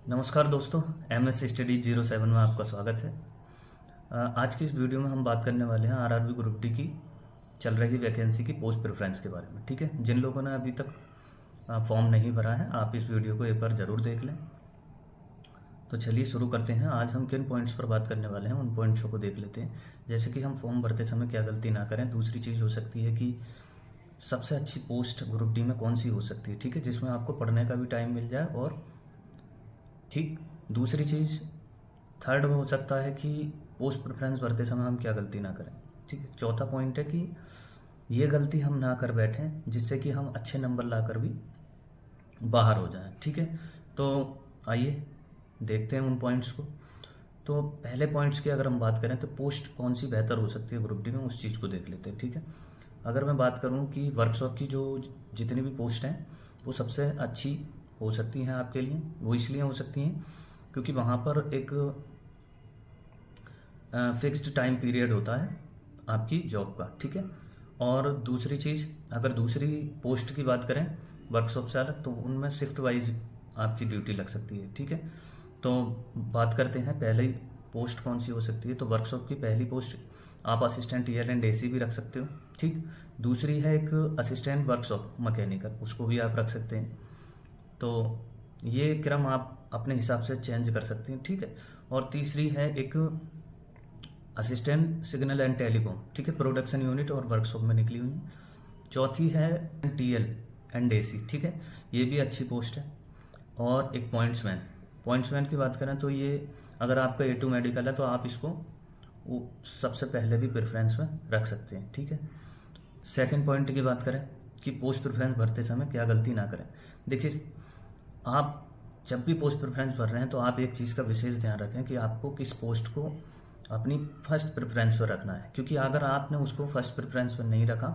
नमस्कार दोस्तों, MS study 07 में आपका स्वागत है। आज की इस वीडियो में हम बात करने वाले हैं आरआरबी ग्रुप डी की चल रही वैकेंसी की पोस्ट प्रेफरेंस के बारे में। ठीक है, जिन लोगों ने अभी तक फॉर्म नहीं भरा है, आप इस वीडियो को एक बार ज़रूर देख लें। तो चलिए शुरू करते हैं। आज हम किन पॉइंट्स पर बात करने वाले हैं उन पॉइंट्सों को देख लेते हैं। जैसे कि हम फॉर्म भरते समय क्या गलती ना करें। दूसरी चीज़ हो सकती है कि सबसे अच्छी पोस्ट ग्रुप डी में कौन सी हो सकती है, ठीक है, जिसमें आपको पढ़ने का भी टाइम मिल जाए। और ठीक, दूसरी चीज़ थर्ड हो सकता है कि पोस्ट प्रेफरेंस भरते समय हम क्या गलती ना करें। ठीक है, चौथा पॉइंट है कि ये गलती हम ना कर बैठें जिससे कि हम अच्छे नंबर लाकर भी बाहर हो जाएं। ठीक है, तो आइए देखते हैं उन पॉइंट्स को। तो पहले पॉइंट्स की अगर हम बात करें तो पोस्ट कौन सी बेहतर हो सकती है ग्रुप डी में, उस चीज़ को देख लेते हैं। ठीक है, अगर मैं बात करूं कि वर्कशॉप की जो जितनी भी पोस्ट हैं वो सबसे अच्छी हो सकती हैं आपके लिए। वो इसलिए हो सकती हैं क्योंकि वहाँ पर एक फिक्स्ड टाइम पीरियड होता है आपकी जॉब का। ठीक है, और दूसरी चीज़, अगर दूसरी पोस्ट की बात करें वर्कशॉप से अलग, तो उनमें शिफ्ट वाइज आपकी ड्यूटी लग सकती है। ठीक है, तो बात करते हैं पहले ही पोस्ट कौन सी हो सकती है। तो वर्कशॉप की पहली पोस्ट आप असिस्टेंट EL&AC भी रख सकते हो। ठीक, दूसरी है एक असिस्टेंट वर्कशॉप मैकेनिकल, उसको भी आप रख सकते हैं। तो ये क्रम आप अपने हिसाब से चेंज कर सकते हैं। ठीक है, और तीसरी है एक असिस्टेंट सिग्नल एंड टेलीकॉम, ठीक है, प्रोडक्शन यूनिट और वर्कशॉप में निकली हुई है। चौथी है TL&AC, ठीक है, ये भी अच्छी पोस्ट है। और एक पॉइंट्समैन की बात करें तो ये अगर आपका A2 मेडिकल है तो आप इसको वो सबसे पहले भी प्रेफरेंस में रख सकते हैं। ठीक है, सेकंड पॉइंट की बात करें कि पोस्ट प्रेफरेंस भरते समय क्या गलती ना करें। देखिए, आप जब भी पोस्ट प्रेफरेंस भर रहे हैं तो आप एक चीज़ का विशेष ध्यान रखें कि आपको किस पोस्ट को अपनी फर्स्ट प्रेफरेंस पर रखना है। क्योंकि अगर आपने उसको फर्स्ट प्रेफरेंस पर नहीं रखा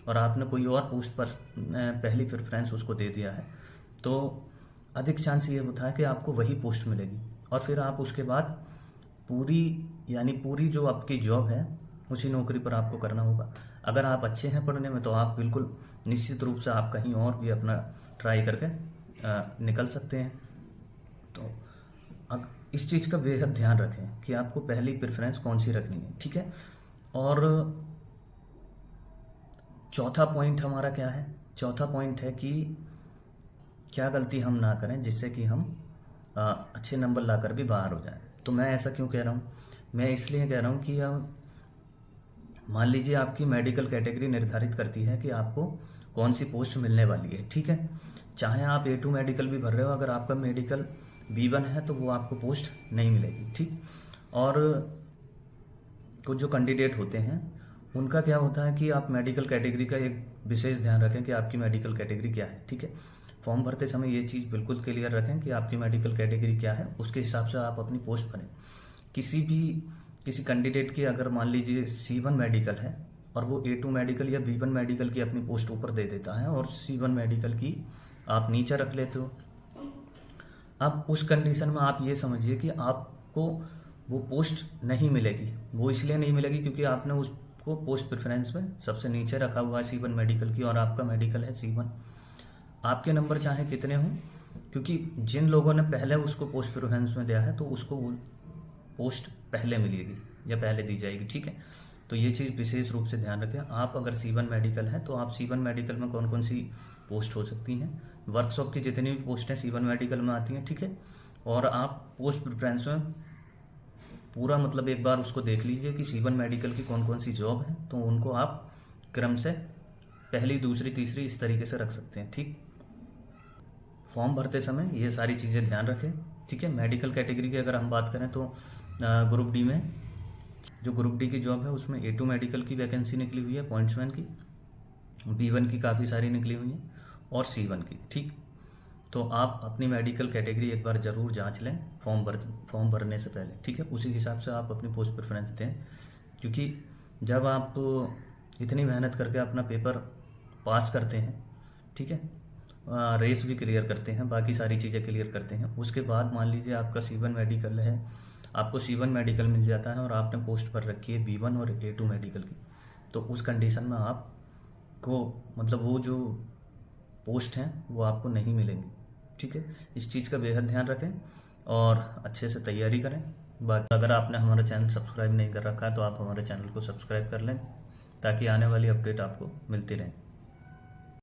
और आपने कोई और पोस्ट पर पहली प्रेफरेंस उसको दे दिया है, तो अधिक चांस ये होता है कि आपको वही पोस्ट मिलेगी और फिर आप उसके बाद पूरी जो आपकी जॉब है उसी नौकरी पर आपको करना होगा। अगर आप अच्छे हैं पढ़ने में तो आप बिल्कुल निश्चित रूप से आप कहीं और भी अपना ट्राई करके निकल सकते हैं। तो इस चीज़ का बेहद ध्यान रखें कि आपको पहली प्रेफरेंस कौन सी रखनी है। ठीक है, और चौथा पॉइंट हमारा क्या है? चौथा पॉइंट है कि क्या गलती हम ना करें जिससे कि हम अच्छे नंबर लाकर भी बाहर हो जाएं। तो मैं ऐसा क्यों कह रहा हूँ? मैं इसलिए कह रहा हूँ कि मान लीजिए आपकी मेडिकल कैटेगरी निर्धारित करती है कि आपको कौन सी पोस्ट मिलने वाली है। ठीक है, चाहे आप A2 मेडिकल भी भर रहे हो, अगर आपका मेडिकल B1 है तो वो आपको पोस्ट नहीं मिलेगी। ठीक, और कुछ जो कैंडिडेट होते हैं उनका क्या होता है कि आप मेडिकल कैटेगरी का एक विशेष ध्यान रखें कि आपकी मेडिकल कैटेगरी क्या है। ठीक है, फॉर्म भरते समय ये चीज़ बिल्कुल क्लियर रखें कि आपकी मेडिकल कैटेगरी क्या है, उसके हिसाब से आप अपनी पोस्ट भरें। किसी कैंडिडेट की अगर मान लीजिए C1 मेडिकल है और वो A2 मेडिकल या B1 मेडिकल की अपनी पोस्ट ऊपर दे देता है और C1 मेडिकल की आप नीचे रख लेते हो, अब उस कंडीशन में आप ये समझिए कि आपको वो पोस्ट नहीं मिलेगी। वो इसलिए नहीं मिलेगी क्योंकि आपने उसको पोस्ट प्रेफरेंस में सबसे नीचे रखा हुआ है C1 मेडिकल की, और आपका मेडिकल है C1। आपके नंबर चाहे कितने हों, क्योंकि जिन लोगों ने पहले उसको पोस्ट प्रेफरेंस में दिया है तो उसको वो पोस्ट पहले मिलेगी या पहले दी जाएगी। ठीक है, तो ये चीज़ विशेष रूप से ध्यान रखें। आप अगर C1 मेडिकल है तो आप C1 मेडिकल में कौन कौन सी पोस्ट हो सकती हैं, वर्कशॉप की जितनी भी पोस्टें C1 मेडिकल में आती हैं। ठीक है, और आप पोस्ट प्रेफरेंस में पूरा मतलब एक बार उसको देख लीजिए कि C1 मेडिकल की कौन कौन सी जॉब है, तो उनको आप क्रम से पहली, दूसरी, तीसरी इस तरीके से रख सकते हैं। ठीक, फॉर्म भरते समय ये सारी चीज़ें ध्यान रखें। ठीक है, मेडिकल कैटेगरी की अगर हम बात करें तो ग्रुप डी में जो ग्रुप डी की जॉब है उसमें A2 मेडिकल की वैकेंसी निकली हुई है पॉइंट्समैन की, B1 की काफ़ी सारी निकली हुई हैं और C1 की। ठीक, तो आप अपनी मेडिकल कैटेगरी एक बार ज़रूर जांच लें फॉर्म भरने से पहले। ठीक है, उसी हिसाब से आप अपनी पोस्ट प्रेफरेंस दें, क्योंकि जब आप इतनी मेहनत करके अपना पेपर पास करते हैं, ठीक है, रेस भी क्लियर करते हैं, बाकी सारी चीज़ें क्लियर करते हैं, उसके बाद मान लीजिए आपका C1 मेडिकल है, आपको C1 मेडिकल मिल जाता है और आपने पोस्ट भर रखी है B1 और A2 मेडिकल की, तो उस कंडीशन में आपको मतलब वो जो पोस्ट हैं वो आपको नहीं मिलेंगी। ठीक है, इस चीज़ का बेहद ध्यान रखें। और अच्छे से तैयारी करें। बाकी अगर आपने हमारा चैनल सब्सक्राइब नहीं कर रखा है तो आप हमारे चैनल को सब्सक्राइब कर लें, ताकि आने वाली अपडेट आपको मिलती रहे।